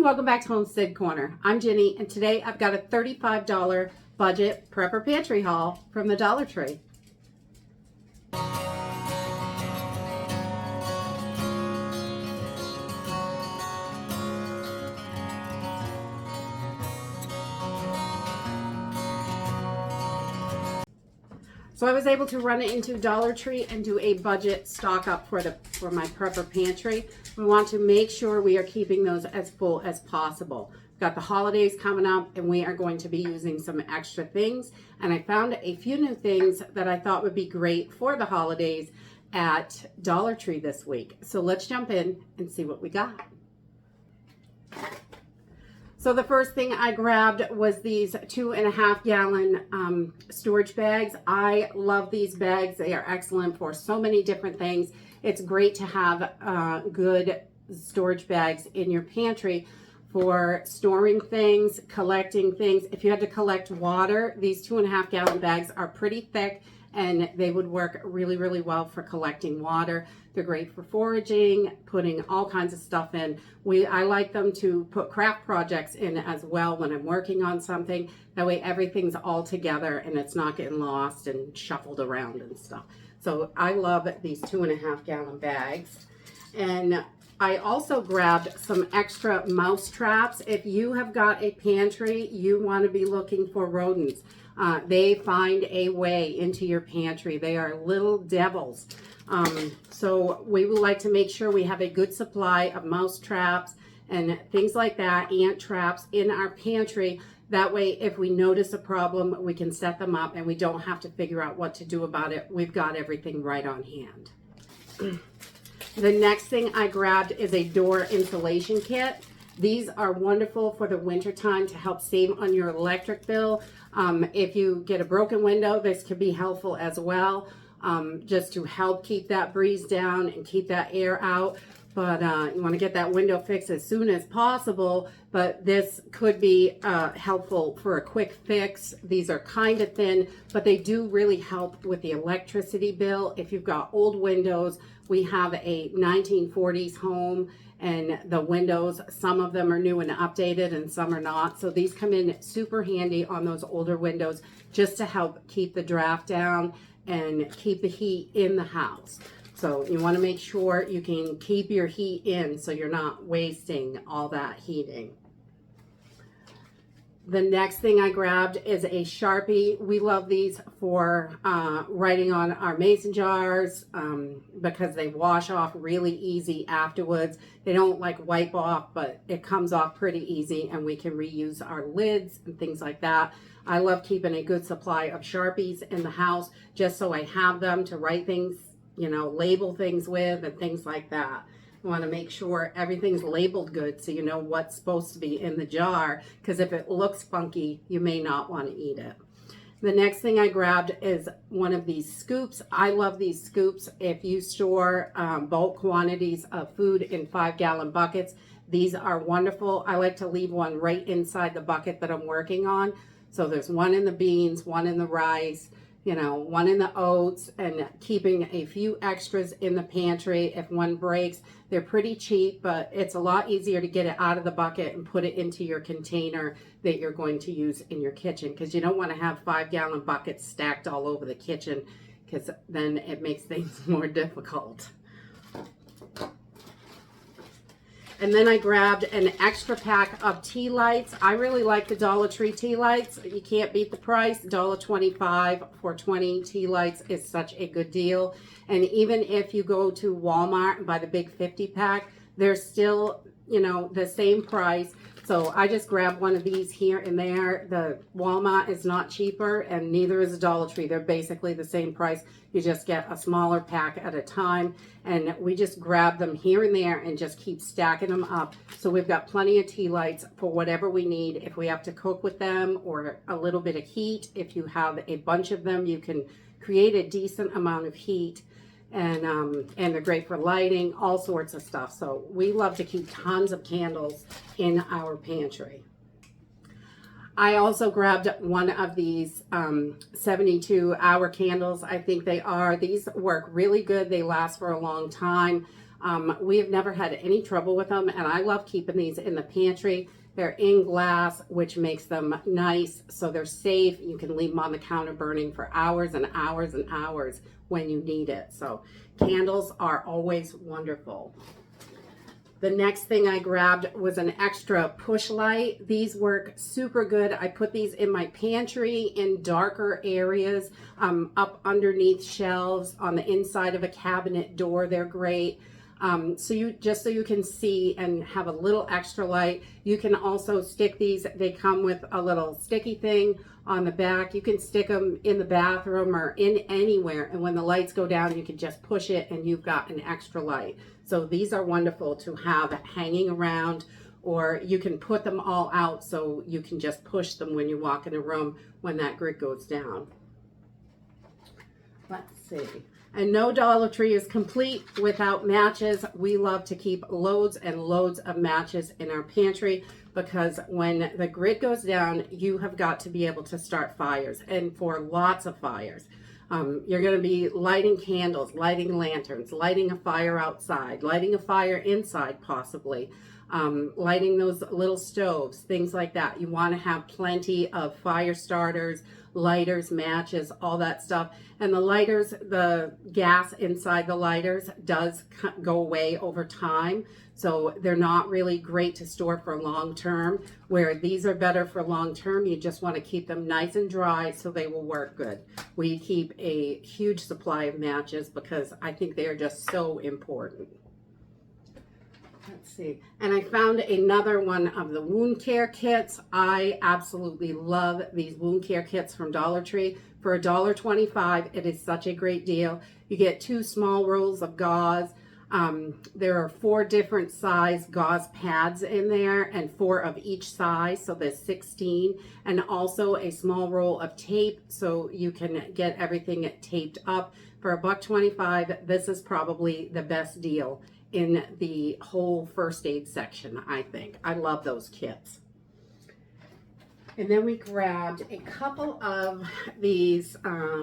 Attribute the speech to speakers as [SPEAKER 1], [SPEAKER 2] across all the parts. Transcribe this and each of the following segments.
[SPEAKER 1] Welcome back to Homestead Corner. I'm Jenny, and today I've got a $35 budget prepper pantry haul from the Dollar Tree. So I was able to run it into Dollar Tree and do a budget stock up for my prepper pantry. We want to make sure we are keeping those as full as possible. We've got the holidays coming up and we are going to be using some extra things. And I found a few new things that I thought would be great for the holidays at Dollar Tree this week. So let's jump in and see what we got. So the first thing I grabbed was these 2.5 gallon storage bags. I love these bags. They are excellent for so many different things. It's great to have good storage bags in your pantry for storing things, collecting things. If you had to collect water, these 2.5 gallon bags are pretty thick and they would work really, really well for collecting water. They're great for foraging, putting all kinds of stuff in. I like them to put craft projects in as well when I'm working on something. That way everything's all together and it's not getting lost and shuffled around and stuff. So I love these 2.5 gallon bags. And I also grabbed some extra mouse traps. If you have got a pantry, you want to be looking for rodents. They find a way into your pantry. They are little devils. So we would like to make sure we have a good supply of mouse traps and things like that, ant traps in our pantry. That way, if we notice a problem, we can set them up and we don't have to figure out what to do about it. We've got everything right on hand. The next thing I grabbed is a door insulation kit. These are wonderful for the winter time to help save on your electric bill. If you get a broken window, this could be helpful as well, just to help keep that breeze down and keep that air out. But you want to get that window fixed as soon as possible, but this could be helpful for a quick fix. These are kind of thin, but they do really help with the electricity bill. If you've got old windows, we have a 1940s home and the windows, some of them are new and updated and some are not. So these come in super handy on those older windows just to help keep the draft down and keep the heat in the house. So you want to make sure you can keep your heat in so you're not wasting all that heating. The next thing I grabbed is a Sharpie. We love these for writing on our mason jars because they wash off really easy afterwards. They don't like wipe off, but it comes off pretty easy and we can reuse our lids and things like that. I love keeping a good supply of Sharpies in the house just so I have them to write things, you know, label things with and things like that. You want to make sure everything's labeled good so you know what's supposed to be in the jar, because if it looks funky, you may not want to eat it. The next thing I grabbed is one of these scoops. I love these scoops. If you store bulk quantities of food in 5 gallon buckets, these are wonderful. I like to leave one right inside the bucket that I'm working on. So there's one in the beans, one in the rice, you know, one in the oats, and keeping a few extras in the pantry. If one breaks, they're pretty cheap, but it's a lot easier to get it out of the bucket and put it into your container that you're going to use in your kitchen, because you don't want to have 5 gallon buckets stacked all over the kitchen, because then it makes things more difficult. And then I grabbed an extra pack of tea lights. I really like the Dollar Tree tea lights. You can't beat the price. $1.25 for 20 tea lights is such a good deal. And even if you go to Walmart and buy the big 50 pack, they're still, you know, the same price. So I just grabbed one of these here and there. The Walmart is not cheaper and neither is the Dollar Tree. They're basically the same price. You just get a smaller pack at a time. And we just grab them here and there and just keep stacking them up. So we've got plenty of tea lights for whatever we need. If we have to cook with them or a little bit of heat, if you have a bunch of them, you can create a decent amount of heat. And they're great for lighting, all sorts of stuff. So we love to keep tons of candles in our pantry. I also grabbed one of these 72-hour candles. I think they are. These work really good. They last for a long time. We have never had any trouble with them, and I love keeping these in the pantry. They're in glass, which makes them nice, so they're safe. You can leave them on the counter burning for hours and hours and hours when you need it. So candles are always wonderful. The next thing I grabbed was an extra push light. These work super good. I put these in my pantry in darker areas, up underneath shelves, on the inside of a cabinet door. They're great. So you can see and have a little extra light. You can also stick these. They come with a little sticky thing on the back. You can stick them in the bathroom or in anywhere, and when the lights go down, you can just push it and you've got an extra light. So these are wonderful to have hanging around, or you can put them all out so you can just push them when you walk in a room when that grid goes down. Let's see. And no Dollar Tree is complete without matches. We love to keep loads and loads of matches in our pantry, because when the grid goes down, you have got to be able to start fires, and for lots of fires. You're going to be lighting candles, lighting lanterns, lighting a fire outside, lighting a fire inside possibly, lighting those little stoves, things like that. You want to have plenty of fire starters, lighters, matches, all that stuff. And the lighters, the gas inside the lighters does go away over time. So they're not really great to store for long term, where these are better for long term. You just want to keep them nice and dry so they will work good. We keep a huge supply of matches because I think they are just so important. Let's see. And I found another one of the wound care kits. I absolutely love these wound care kits from Dollar Tree. For $1.25, it is such a great deal. You get 2 small rolls of gauze. There are 4 different size gauze pads in there, and 4 of each size, so there's 16, and also a small roll of tape so you can get everything taped up. For $1.25, this is probably the best deal in the whole first aid section, I think. I love those kits. And then we grabbed a couple of these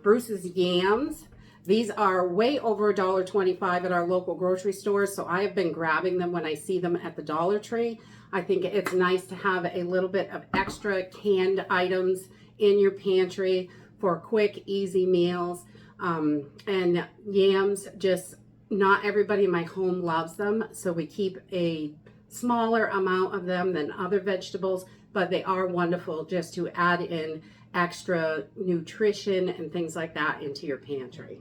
[SPEAKER 1] Bruce's yams. These are way over $1.25 at our local grocery stores, so I have been grabbing them when I see them at the Dollar Tree. I think it's nice to have a little bit of extra canned items in your pantry for quick, easy meals. And yams, just not everybody in my home loves them, so we keep a smaller amount of them than other vegetables, but they are wonderful just to add in extra nutrition and things like that into your pantry.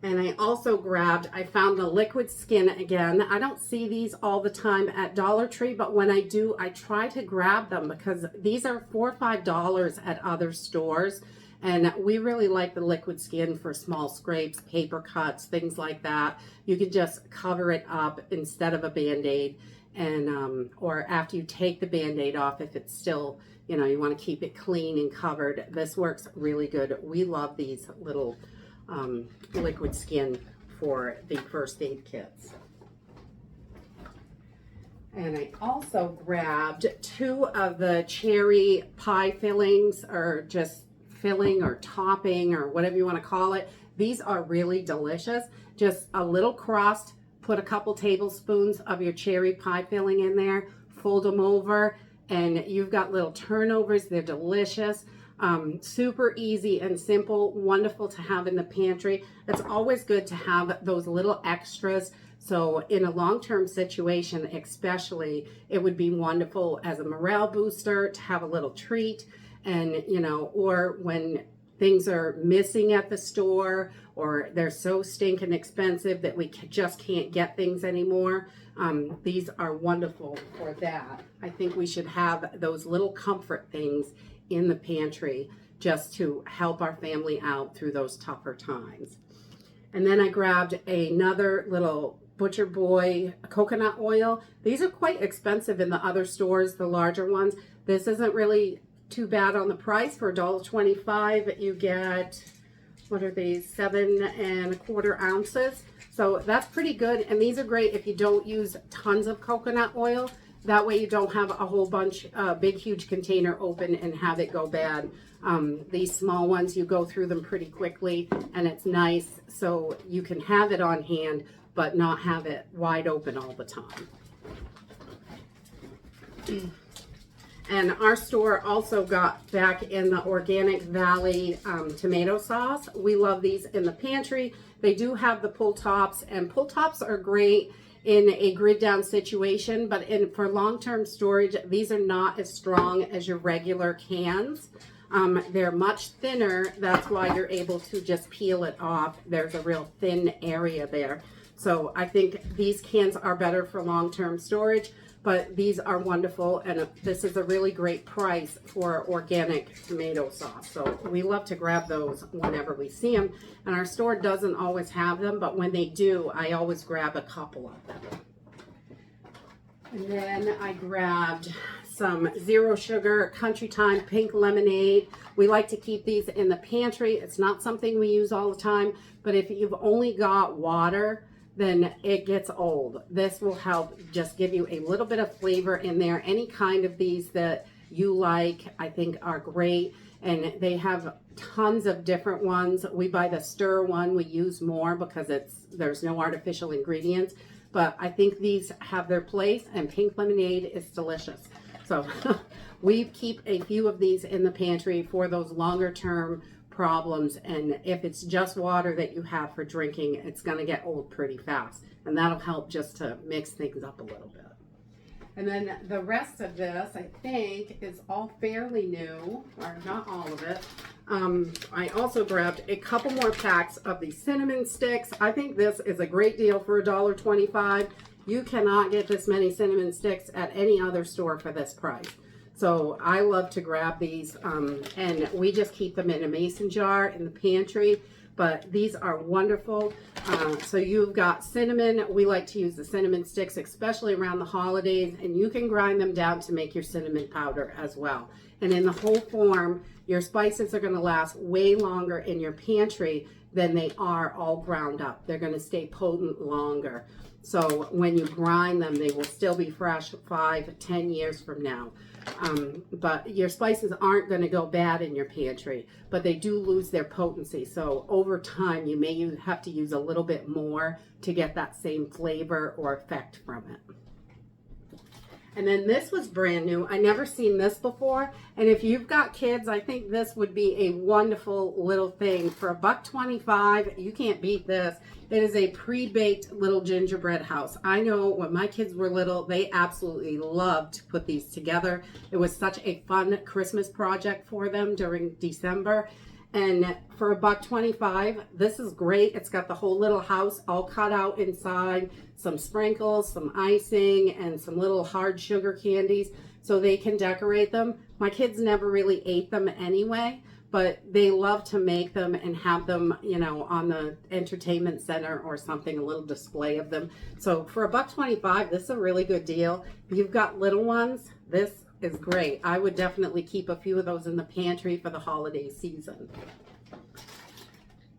[SPEAKER 1] And I also grabbed, I found the liquid skin again. I don't see these all the time at Dollar Tree, but when I do, I try to grab them because these are $4 or $5 at other stores. And we really like the liquid skin for small scrapes, paper cuts, things like that. You can just cover it up instead of a Band-Aid. And or after you take the Band-Aid off, if it's still, you know, you want to keep it clean and covered, this works really good. We love these little liquid skin for the first aid kits. And I also grabbed 2 of the cherry pie fillings, or just filling or topping or whatever you want to call it. These are really delicious. Just a little crust, put a couple tablespoons of your cherry pie filling in there, fold them over, and you've got little turnovers. They're delicious. Super easy and simple, wonderful to have in the pantry. It's always good to have those little extras. So in a long-term situation, especially, it would be wonderful as a morale booster to have a little treat. And, you know, or when things are missing at the store, or they're so stinking expensive that we just can't get things anymore. These are wonderful for that. I think we should have those little comfort things in the pantry just to help our family out through those tougher times. And then I grabbed another little Butcher Boy coconut oil. These are quite expensive in the other stores, the larger ones. This isn't really too bad on the price. For $1.25 you get, what are these, 7 1/4 ounces. So that's pretty good, and these are great if you don't use tons of coconut oil. That way you don't have a whole bunch, big huge container open and have it go bad. These small ones, you go through them pretty quickly, and it's nice so you can have it on hand but not have it wide open all the time. And our store also got back in the Organic Valley tomato sauce. We love these in the pantry. They do have the pull tops, and pull tops are great in a grid down situation, but for long-term storage, these are not as strong as your regular cans. They're much thinner. That's why you're able to just peel it off. There's a real thin area there. So I think these cans are better for long-term storage, but these are wonderful, and this is a really great price for organic tomato sauce. So we love to grab those whenever we see them, and our store doesn't always have them, but when they do, I always grab a couple of them. And then I grabbed some zero sugar country time pink lemonade. We like to keep these in the pantry. It's not something we use all the time, but if you've only got water, then it gets old. This will help just give you a little bit of flavor in there. Any kind of these that you like, I think are great. And they have tons of different ones. We buy the stir one, we use more because there's no artificial ingredients. But I think these have their place, and pink lemonade is delicious. So we keep a few of these in the pantry for those longer term problems, and if it's just water that you have for drinking, it's going to get old pretty fast, and that'll help just to mix things up a little bit. And then the rest of this, I think, is all fairly new, or not all of it. I also grabbed a couple more packs of the cinnamon sticks. I think this is a great deal for $1.25. You cannot get this many cinnamon sticks at any other store for this price. So I love to grab these, and we just keep them in a mason jar in the pantry, but these are wonderful. So you've got cinnamon. We like to use the cinnamon sticks, especially around the holidays, and you can grind them down to make your cinnamon powder as well. And in the whole form, your spices are going to last way longer in your pantry than they are all ground up. They're going to stay potent longer. So when you grind them, they will still be fresh 5-10 years from now. But your spices aren't going to go bad in your pantry, but they do lose their potency. So over time, you may have to use a little bit more to get that same flavor or effect from it. And then this was brand new. I never seen this before. And if you've got kids, I think this would be a wonderful little thing. For $1.25, you can't beat this. It is a pre-baked little gingerbread house. I know when my kids were little, they absolutely loved to put these together. It was such a fun Christmas project for them during December. And for $1.25, this is great. It's got the whole little house all cut out inside, some sprinkles, some icing, and some little hard sugar candies so they can decorate them. My kids never really ate them anyway, but they love to make them and have them, you know, on the entertainment center or something, a little display of them. So for $1.25, this is a really good deal. If you've got little ones, this is great. I would definitely keep a few of those in the pantry for the holiday season.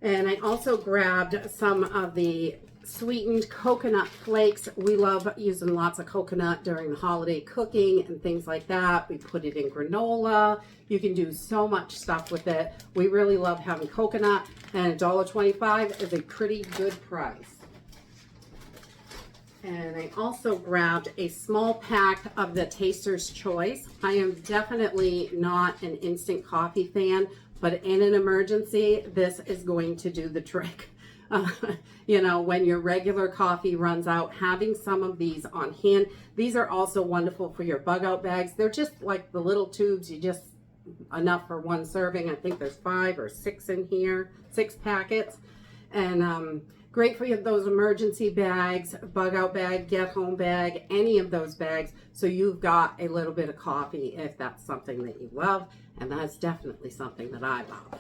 [SPEAKER 1] And I also grabbed some of the sweetened coconut flakes. We love using lots of coconut during the holiday cooking and things like that. We put it in granola. You can do so much stuff with it. We really love having coconut, and $1.25 is a pretty good price. And I also grabbed a small pack of the Taster's Choice. I am definitely not an instant coffee fan, but in an emergency, this is going to do the trick. You know, when your regular coffee runs out, having some of these on hand. These are also wonderful for your bug out bags. They're just like the little tubes, you just enough for one serving. I think there's 5 or 6 in here, 6 packets. And great for those emergency bags, bug out bag, get home bag, any of those bags. So you've got a little bit of coffee if that's something that you love. And that's definitely something that I love.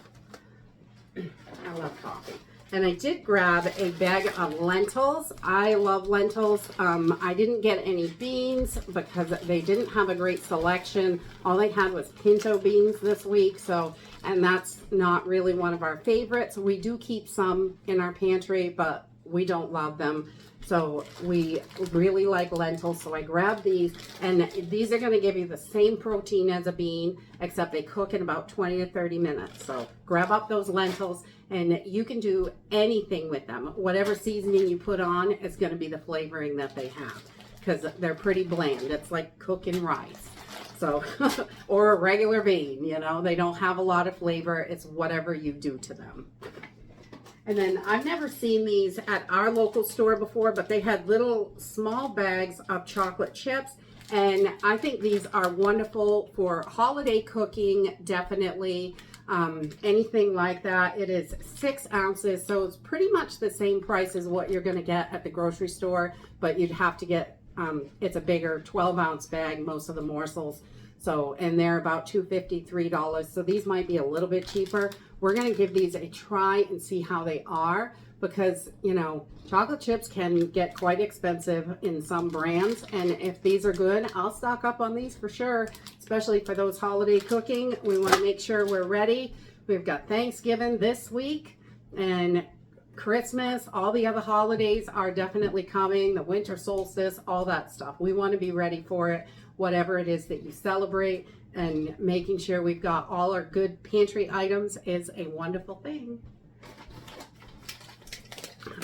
[SPEAKER 1] I love coffee. And I did grab a bag of lentils. I love lentils. I didn't get any beans because they didn't have a great selection. All they had was pinto beans this week. And that's not really one of our favorites. We do keep some in our pantry, but we don't love them. So we really like lentils, so I grabbed these, and these are going to give you the same protein as a bean, except they cook in about 20 to 30 minutes. So grab up those lentils, and you can do anything with them. Whatever seasoning you put on is going to be the flavoring that they have, because they're pretty bland. It's like cooking rice. So, or a regular bean, you know, they don't have a lot of flavor. It's whatever you do to them. And then I've never seen these at our local store before, but they had little small bags of chocolate chips. And I think these are wonderful for holiday cooking, definitely. Anything like that. It is 6 ounces, so it's pretty much the same price as what you're going to get at the grocery store, but you'd have to get, it's a bigger 12-ounce bag, most of the morsels. So, and they're about $2.50, $3. So these might be a little bit cheaper. We're going to give these a try and see how they are, because, you know, chocolate chips can get quite expensive in some brands. And if these are good, I'll stock up on these for sure, especially for those holiday cooking. We want to make sure we're ready. We've got Thanksgiving this week and Christmas. All the other holidays are definitely coming, the winter solstice, all that stuff. We want to be ready for it, whatever it is that you celebrate, and making sure we've got all our good pantry items is a wonderful thing.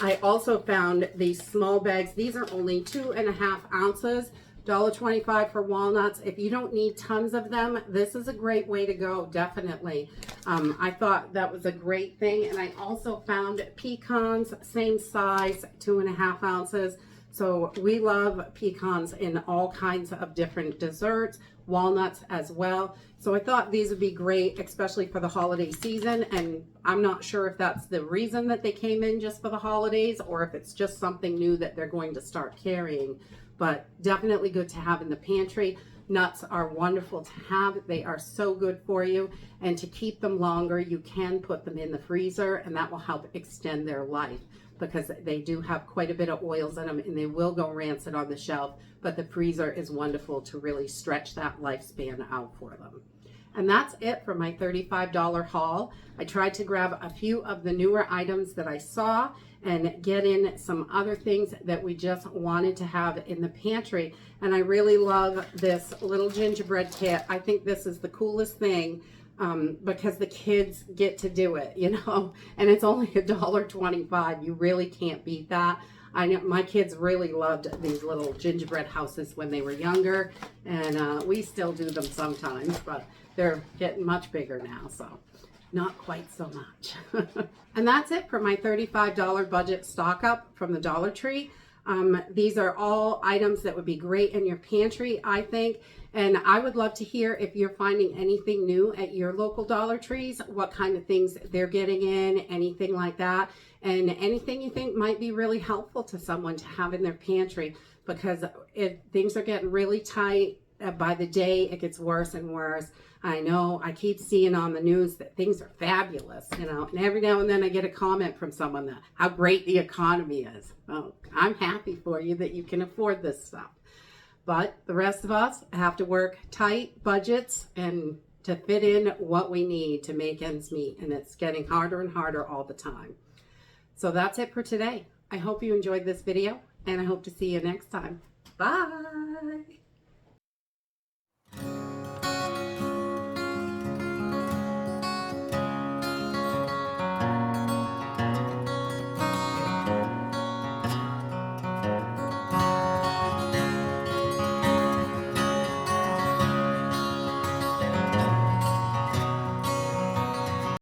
[SPEAKER 1] I also found these small bags. These are only 2.5 ounces, $1.25 for walnuts. If you don't need tons of them, this is a great way to go, definitely. I thought that was a great thing. And I also found pecans, same size, 2.5 ounces. So we love pecans in all kinds of different desserts, walnuts as well. So I thought these would be great, especially for the holiday season. And I'm not sure if that's the reason that they came in just for the holidays, or if it's just something new that they're going to start carrying. But definitely good to have in the pantry. Nuts are wonderful to have. They are so good for you. And to keep them longer, you can put them in the freezer, and that will help extend their life, because they do have quite a bit of oils in them, and they will go rancid on the shelf, but the freezer is wonderful to really stretch that lifespan out for them. And that's it for my $35 haul. I tried to grab a few of the newer items that I saw and get in some other things that we just wanted to have in the pantry. And I really love this little gingerbread kit. I think this is the coolest thing, because the kids get to do it, you know, and it's only $1.25. You really can't beat that. I know my kids really loved these little gingerbread houses when they were younger, and we still do them sometimes, but they're getting much bigger now, so not quite so much. And that's it for my $35 budget stock up from the Dollar Tree. These are all items that would be great in your pantry, I think. And I would love to hear if you're finding anything new at your local Dollar Trees, what kind of things they're getting in, anything like that. And anything you think might be really helpful to someone to have in their pantry, because things are getting really tight. By the day, it gets worse and worse. I know I keep seeing on the news that things are fabulous, you know, and every now and then I get a comment from someone that how great the economy is. Well, I'm happy for you that you can afford this stuff. But the rest of us have to work tight budgets and to fit in what we need to make ends meet. And it's getting harder and harder all the time. So that's it for today. I hope you enjoyed this video, and I hope to see you next time. Bye.